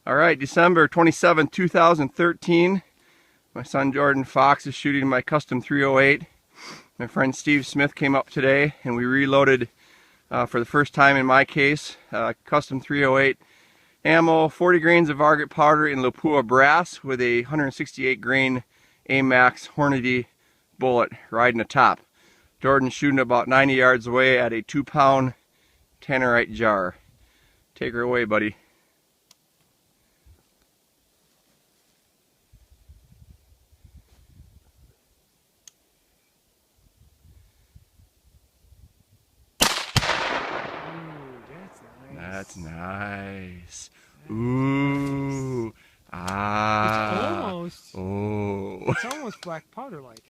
All right, December 27, 2013. My son Jordan Fox is shooting my custom 308. My friend Steve Smith came up today and we reloaded for the first time in my case, custom 308 ammo, 40 grains of Varget powder in Lapua brass with a 168 grain AMAX Hornady bullet riding atop. Jordan's shooting about 90 yards away at a 2-pound Tannerite jar. Take her away, buddy. That's nice. That's nice. Ooh. Ah. It's almost. Oh. It's almost black powder like.